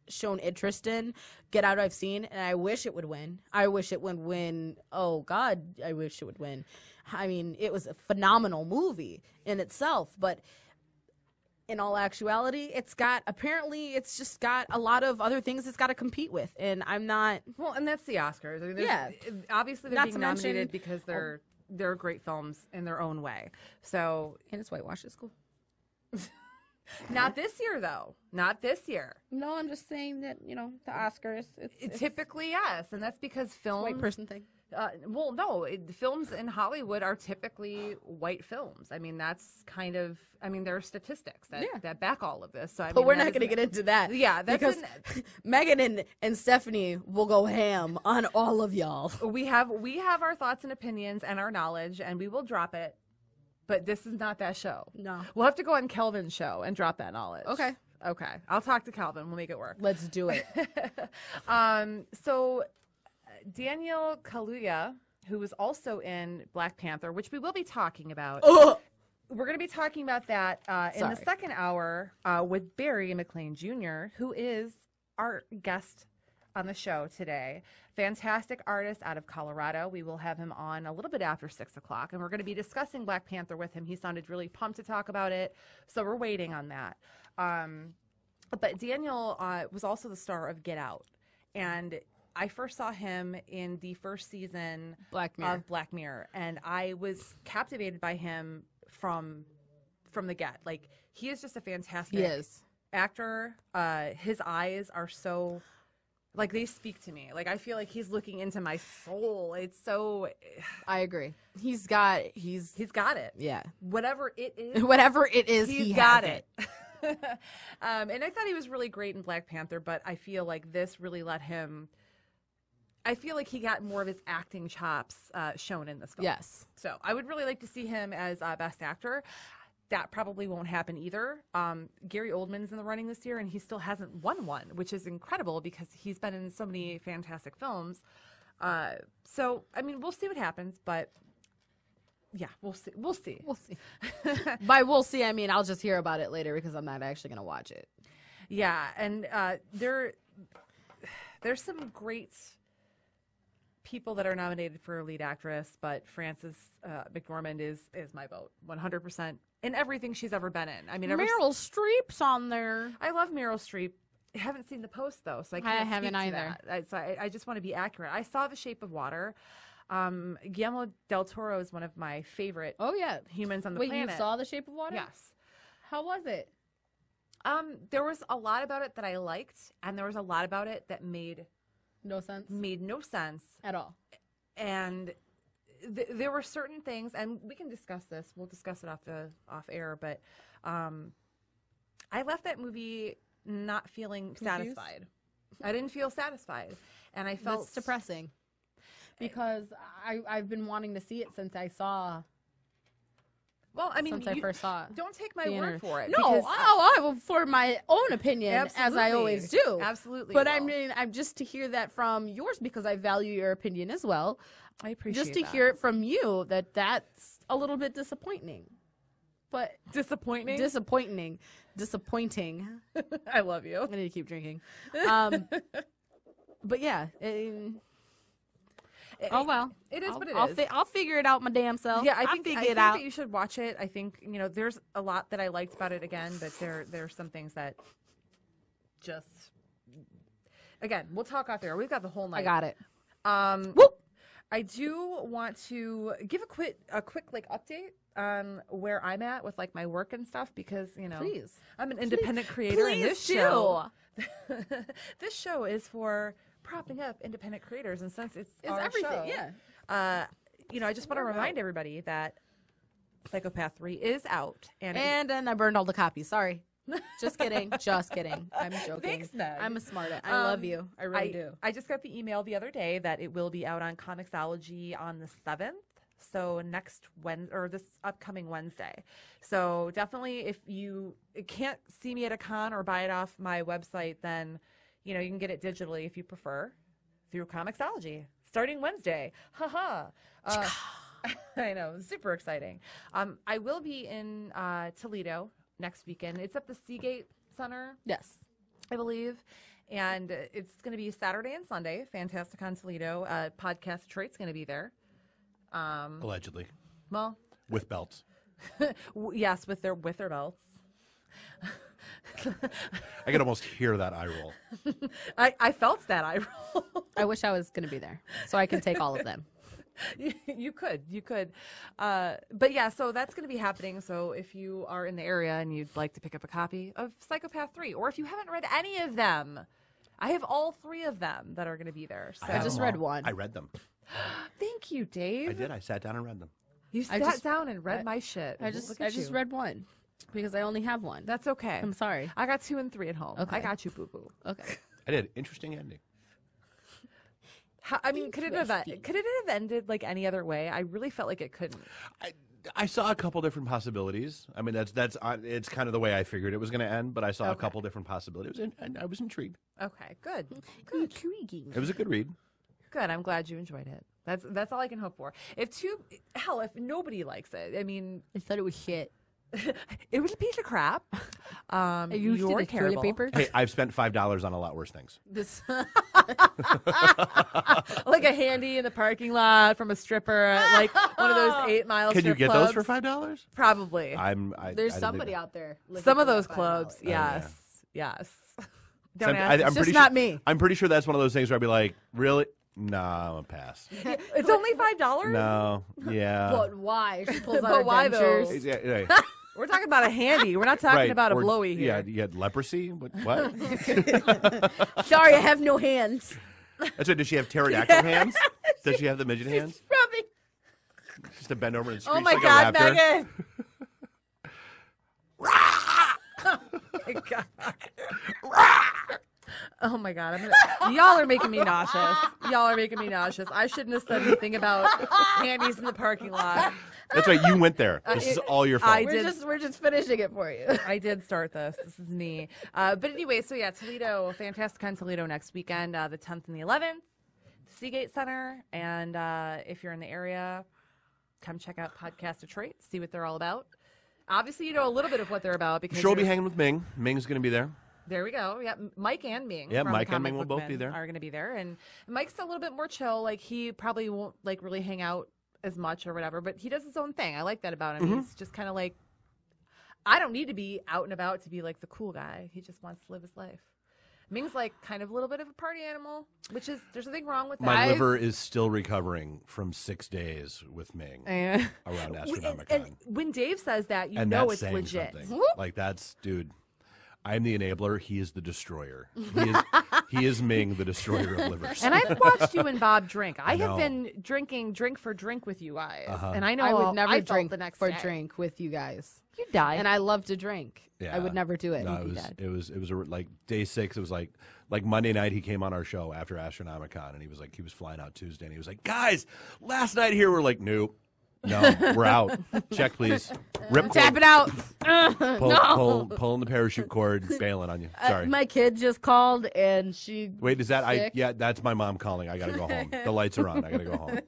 shown interest in. Get Out I've seen, and I wish it would win. I wish it would win. Oh, God, I wish it would win. I mean, it was a phenomenal movie in itself, but in all actuality, it's just got a lot of other things it's got to compete with, and I'm not. Well, and that's the Oscars. I mean, obviously they're Not being to mention- nominated because they're great films in their own way. So And it's whitewashed at school. not this year, though. Not this year. No, I'm just saying that, the Oscars. It's Typically, yes, and that's because a films. white person thing. Well, no, films in Hollywood are typically white films. I mean, that's kind of. I mean, there are statistics that back all of this. So, I But mean, we're not going to get into that. Yeah, that's because Megan and Stephanie will go ham on all of y'all. we have our thoughts and opinions and our knowledge, and we will drop it. But this is not that show. No. We'll have to go on Kelvin's show and drop that knowledge. Okay. I'll talk to Kelvin. We'll make it work. Let's do it. So Daniel Kaluuya, who was also in Black Panther, which we will be talking about. Ugh. We're going to be talking about that in the second hour with Barry McLean Jr., who is our guest on the show today. Fantastic artist out of Colorado. We will have him on a little bit after 6 o'clock, and we're going to be discussing Black Panther with him. He sounded really pumped to talk about it, so we're waiting on that. But Daniel was also the star of Get Out, and I first saw him in the first season of Black Mirror, and I was captivated by him from the get. Like, he is just a fantastic actor. His eyes are so, like, they speak to me. Like, I feel like he's looking into my soul. It's so. I agree. He's got it. Yeah. Whatever it is, he got has it. And I thought he was really great in Black Panther, but I feel like this really let him. I feel like he got more of his acting chops shown in this film. Yes. So I would really like to see him as Best Actor. That probably won't happen either. Gary Oldman's in the running this year, and he still hasn't won one, which is incredible because he's been in so many fantastic films. So, I mean, we'll see what happens, but yeah, we'll see. We'll see. By we'll see, I mean, I'll just hear about it later because I'm not actually going to watch it. Yeah, and there's some great people that are nominated for lead actress, but Frances McDormand is my vote, 100% in everything she's ever been in. I mean, Meryl Streep's on there. I love Meryl Streep. I haven't seen The Post though, so I can't haven't speak to either. that. So I just want to be accurate. I saw The Shape of Water. Guillermo del Toro is one of my favorite. Oh yeah, humans on the planet. planet. Wait, you saw The Shape of Water? Yes. How was it? There was a lot about it that I liked, and there was a lot about it that made no sense. Made no sense at all. And there were certain things, and we can discuss this. We'll discuss it off air, but I left that movie not feeling satisfied. I didn't feel satisfied, and I felt That's depressing because I've been wanting to see it since I saw. Well, I mean, since I first saw it. Don't take my word for it. No, because for my own opinion, as I always do. Absolutely. But I mean, I'm just to hear that from yours because I value your opinion as well. I appreciate just to that. hear it from you that's a little bit disappointing. But disappointing. I love you. I need to keep drinking. But yeah. Oh well, it is what it is. I'll figure it out my damn self. Yeah, I think figure it out. that you should watch it. I think there's a lot that I liked about it again, but there's some things that just again we'll talk out there. We've got the whole night. I got it. Whoop. I do want to give a quick like update on where I'm at with like my work and stuff because Please. I'm an independent creator, and this show is for propping up independent creators, and since it's our everything, show, yeah. I just want to remind everybody that Psychopath 3 is out, and then I burned all the copies. Sorry, just kidding, just kidding. I'm joking. Thanks, Meg. I'm a smart. I love you. I really do. I just got the email the other day that it will be out on Comixology on the 7th. So next Wednesday, or this upcoming Wednesday. So definitely, if you can't see me at a con or buy it off my website, then you can get it digitally if you prefer through Comixology starting Wednesday. Haha. I know, super exciting. I will be in Toledo next weekend. It's at the Seagate Center. Yes, I believe. And it's going to be Saturday and Sunday. Fantasticon Toledo. Podcast Detroit's going to be there. Allegedly. Well, with belts. Yes, with their belts. I could almost hear that eye roll. I felt that eye roll. I wish I was going to be there so I can take all of them. You could. But yeah, so that's going to be happening. So if you are in the area and you'd like to pick up a copy of Psychopath 3, or if you haven't read any of them, I have all 3 of them that are going to be there. So. I just read one. I read them. Thank you, Dave. I did. I sat down and read them. You sat down and read my shit. I just read one because I only have one. That's okay. I'm sorry. I got 2 and 3 at home. Okay. I got you, boo boo. Okay. I did. Interesting ending. Could it have ended like any other way? I really felt like it couldn't. I saw a couple different possibilities. I mean, that's it's kind of the way I figured it was going to end, but I saw a couple different possibilities, and I was intrigued. Okay, good. Intriguing. It was a good read. Good. I'm glad you enjoyed it. That's all I can hope for. If nobody likes it, I mean, I thought it was shit. It was a piece of crap. You're terrible. Paper? Hey, I've spent $5 on a lot worse things. This like a handy in the parking lot from a stripper at like one of those 8 Mile Can you strip get clubs. those for $5? Probably. There's somebody out there. Some of those clubs, yeah. yes. So Don't ask. It's just not me. I'm pretty sure that's one of those things where I'd be like, really? No, I'm going to pass. It's only $5? No, yeah. But why? She pulls out But her why, though? dentures. Yeah. We're talking about a handy. We're not talking about a or- blowy here. Yeah, you had leprosy? What? Sorry, I have no hands. That's right. Does she have pterodactyl hands? Does she have the midget hands? Rubbing. Just to bend over and screech Oh my like God, a raptor? Megan. Oh my God. Oh my God. Y'all are making me nauseous. I shouldn't have said anything about handies in the parking lot. That's right. You went there. This is all your fault. We're just finishing it for you. I did start this. This is me. But anyway, so yeah, Toledo, Fantasticon Toledo next weekend, the 10th and the 11th, Seagate Center. And if you're in the area, come check out Podcast Detroit, see what they're all about. Obviously, you know a little bit of what they're about because Sure will be hanging with Ming. Ming's going to be there. There we go. Yeah, Mike and Ming. Yeah, from Mike and Comic Ming will Book both be Men there. Are going to be there, and Mike's a little bit more chill. Like he probably won't like really hang out as much or whatever, but he does his own thing. I like that about him. He's just kind of like, I don't need to be out and about to be like the cool guy. He just wants to live his life. Ming's like kind of a little bit of a party animal, which is there's nothing wrong with that. My liver is still recovering from 6 days with Ming around Astronomicon. And when Dave says that, you And know that's it's saying legit. something. Like that's, dude. I'm the enabler. He is the destroyer. He is Ming, the destroyer of livers. And I've watched you and Bob drink. I have know. been drinking drink for drink with you guys, Uh-huh. and I know I would never I felt drink the next for day. drink with you guys. You died. And I love to drink. Yeah. I would never do it. No, if you did. it was like day 6. It was like Monday night. He came on our show after Astronomicon, and he was flying out Tuesday, and he was like, "Guys, last night here." We're like, "Nope, no, we're out. Check, please. Rip Tap it out. pulling the parachute cord, bailing on you. Sorry. My kid just called and she. Wait, is that sick. Yeah, that's my mom calling. I gotta go home. The lights are on. I gotta go home.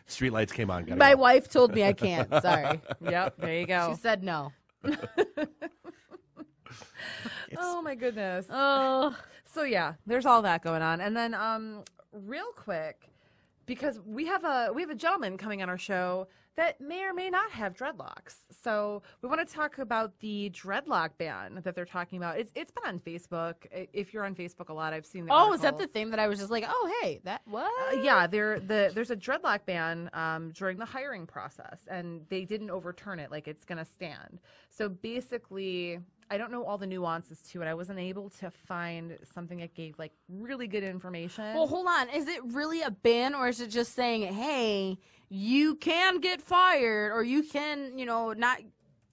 Street lights came on. Gotta My go. wife told me I can't. Sorry. Yep, there you go. She said no. Oh my goodness. Oh. So yeah, there's all that going on, and then real quick, because we have a gentleman coming on our show that may or may not have dreadlocks. So we want to talk about the dreadlock ban that they're talking about. It's been on Facebook. If you're on Facebook a lot, I've seen the Oh, is that article. the thing that I was just like, oh, hey, that what? Yeah, there's a dreadlock ban during the hiring process, and they didn't overturn it. Like, it's going to stand. So basically, I don't know all the nuances to it. I wasn't able to find something that gave like really good information. Well, hold on. Is it really a ban, or is it just saying, hey, you can get fired, or you can, not?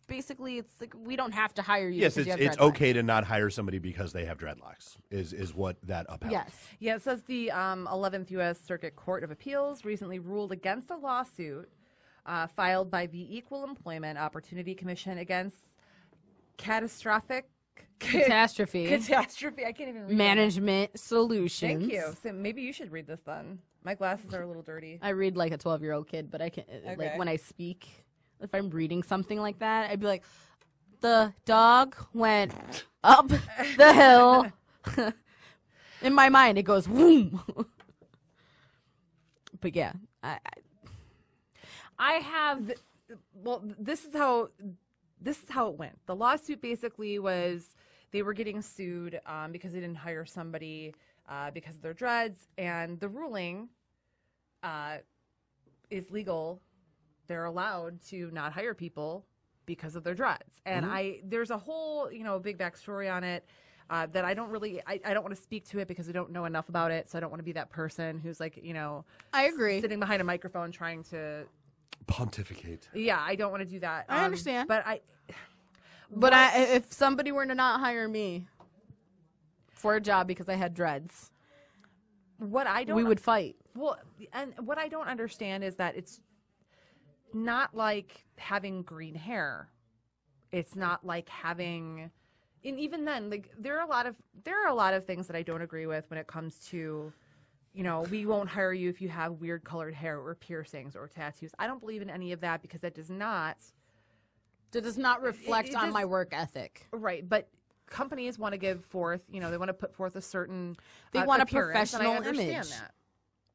Basically, it's like we don't have to hire you. Yes, because you have it's dreadlocks. okay to not hire somebody because they have dreadlocks. Is what that upheld. Yes. Yeah, it says the 11th U.S. Circuit Court of Appeals recently ruled against a lawsuit filed by the Equal Employment Opportunity Commission against catastrophe. Catastrophe. I can't even read that. Management Solutions. Thank you. So maybe you should read this then. My glasses are a little dirty. I read like a 12-year-old kid, but I can Okay. like when I speak, if I'm reading something like that, I'd be like, the dog went up the hill. In my mind, it goes boom. But yeah, I have. Well, this is how it went. The lawsuit basically was they were getting sued because they didn't hire somebody because of their dreads, and the ruling is legal. They're allowed to not hire people because of their dreads. And there's a whole, big backstory on it that I don't really, I don't want to speak to it because I don't know enough about it. So I don't want to be that person who's like, I agree. sitting behind a microphone trying to, Pontificate. yeah, I don't want to do that. I understand. But if somebody were to not hire me for a job because I had dreads, what I don't, we would fight. well, and what I don't understand is that it's not like having green hair. It's not like having, and even then, like there are a lot of things that I don't agree with when it comes to, we won't hire you if you have weird colored hair or piercings or tattoos. I don't believe in any of that because that does not. That does not reflect It on just- my work ethic. Right, but companies want to give forth, they want to put forth a certain They want a appearance, and I professional understand image. that.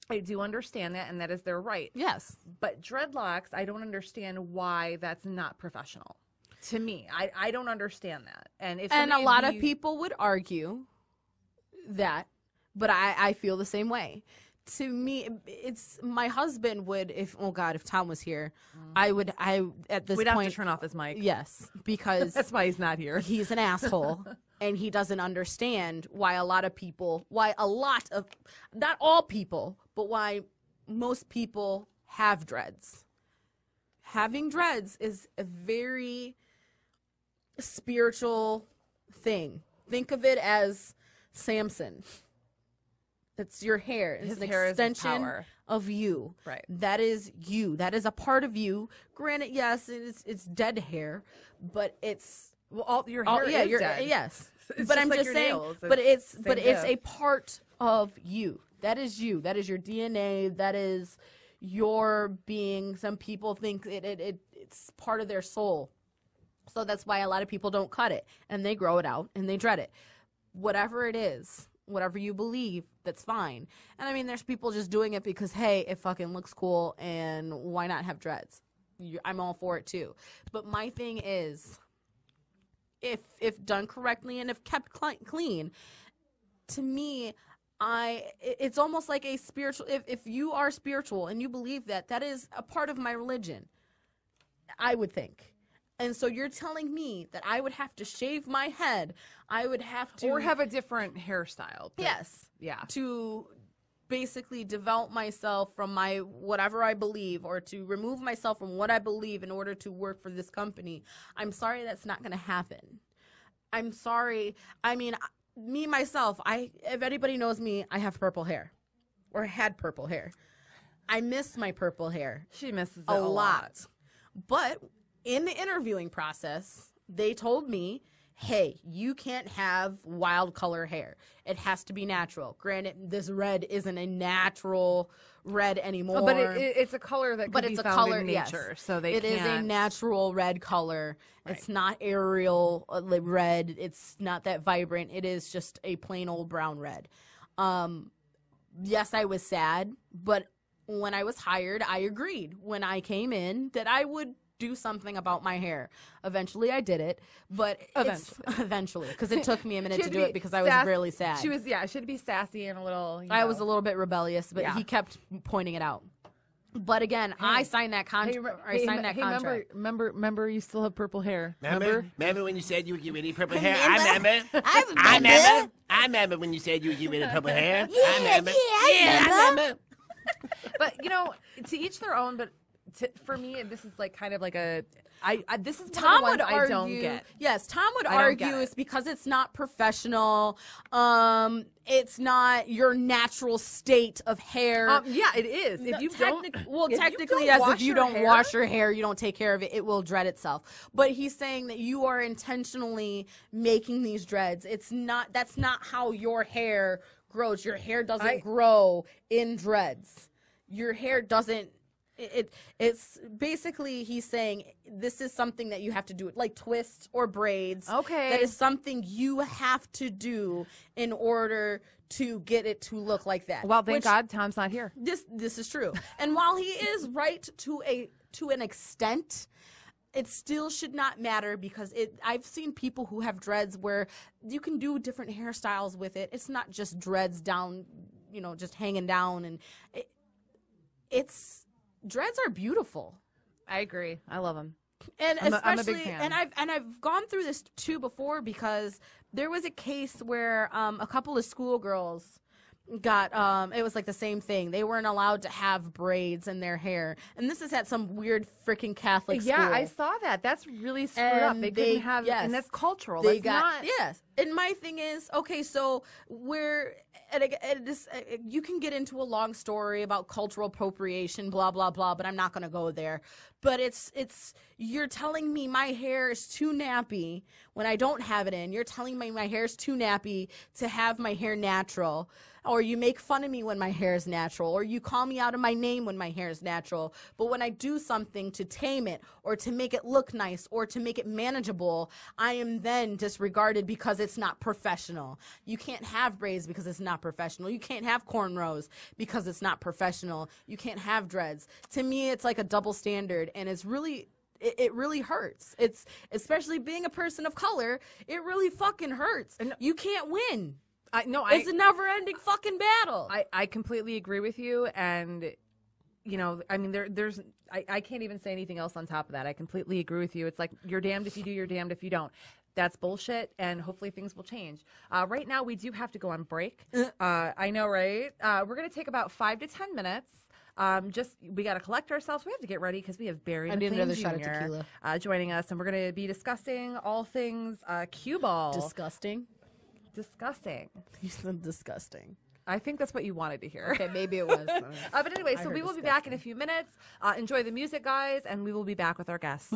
I do understand that, and that is their right. Yes. But dreadlocks, I don't understand why that's not professional. To me, I don't understand that. And if And a somebody lot of you- people would argue that, but I feel the same way. To me, it's my husband would, if Tom was here, I at this we'd have point to turn off his mic. yes, because That's why he's not here. he's an asshole and he doesn't understand why not all people, but why most people have dreads. Having dreads is a very spiritual thing. Think of it as Samson. It's your hair. It's His an hair is his extension power. of you. Right. That is you. That is a part of you. Granted, yes, it's dead hair, but it's Well, all your hair is you're dead. yes. It's but just I'm like just your saying, nails. but it's Same a deal. part of you. That is you. That is your DNA. That is your being. Some people think it's part of their soul. So that's why a lot of people don't cut it and they grow it out and they dread it. Whatever it is, whatever you believe, that's fine. And I mean, there's people just doing it because, hey, it fucking looks cool and why not have dreads? I'm all for it too. But my thing is, if done correctly and if kept clean, to me, it's almost like a spiritual, if you are spiritual and you believe that is a part of my religion, I would think. And so you're telling me that I would have to shave my head, I would have to... Or have a different hairstyle. Yes. Yeah. To basically develop myself from my whatever I believe, or to remove myself from what I believe in order to work for this company. I'm sorry, that's not going to happen. I'm sorry. I mean, me, myself, if anybody knows me, I have purple hair. Or had purple hair. I miss my purple hair. She misses it a lot. But in the interviewing process, they told me, hey, you can't have wild color hair. It has to be natural. Granted, this red isn't a natural red anymore. But it's a color that could be found in nature. Yes. So it is a natural red color. Right. It's not aerial red. It's not that vibrant. It is just a plain old brown red. Yes, I was sad, but when I was hired, I agreed when I came in that I would do something about my hair. Eventually I did it, but eventually, because it took me a minute to do it because I was really sad. She had to be sassy and a little, I was a little bit rebellious, but he kept pointing it out. But again, I signed that contract. Remember, you still have purple hair. Remember when you said you would get rid of purple hair? I remember when you said you would get rid of purple hair. I remember. But to each their own. But for me, this is like kind of like this is Tom one would I argue. don't get. Yes, Tom would argue it's because it's not professional. It's not your natural state of hair. Yeah, it is. If you technically, if you don't wash your hair, you don't take care of it, it will dread itself. But he's saying that you are intentionally making these dreads. That's not how your hair grows. Your hair doesn't grow in dreads. Your hair doesn't. It's basically, he's saying this is something that you have to do, like twists or braids. Okay. That is something you have to do in order to get it to look like that. Well, thank God Tom's not here. This is true. And while he is right to an extent, it still should not matter, because I've seen people who have dreads where you can do different hairstyles with it. It's not just dreads down, just hanging down, and dreads are beautiful. I agree. I love them. And I'm a big fan. And I've gone through this too before, because there was a case where a couple of schoolgirls got it was like the same thing. They weren't allowed to have braids in their hair, and this is at some weird freaking Catholic school. Yeah, I saw that. That's really screwed up. They couldn't have, and that's cultural. Yes. And my thing is, okay, so you can get into a long story about cultural appropriation, blah blah blah, but I'm not going to go there. But you're telling me my hair is too nappy when I don't have it in. You're telling me my hair is too nappy to have my hair natural. Or you make fun of me when my hair is natural, or you call me out of my name when my hair is natural. But when I do something to tame it, or to make it look nice, or to make it manageable, I am then disregarded because it's not professional. You can't have braids because it's not professional. You can't have cornrows because it's not professional. You can't have dreads. To me, it's like a double standard, and it really hurts. It's, especially being a person of color, it really fucking hurts. And you can't win. It's a never-ending fucking battle. I completely agree with you, and I mean, I can't even say anything else on top of that. I completely agree with you. It's like, you're damned if you do, you're damned if you don't. That's bullshit, and hopefully things will change. Right now, we do have to go on break. I know, right? We're going to take about 5 to 10 minutes. We got to collect ourselves. We have to get ready because we have Barry McLean Jr. Joining us, and we're going to be discussing all things cue ball. Disgusting. You said disgusting. I think that's what you wanted to hear. Okay, maybe it was. But anyway, so we will be back in a few minutes. Enjoy the music, guys, and we will be back with our guests.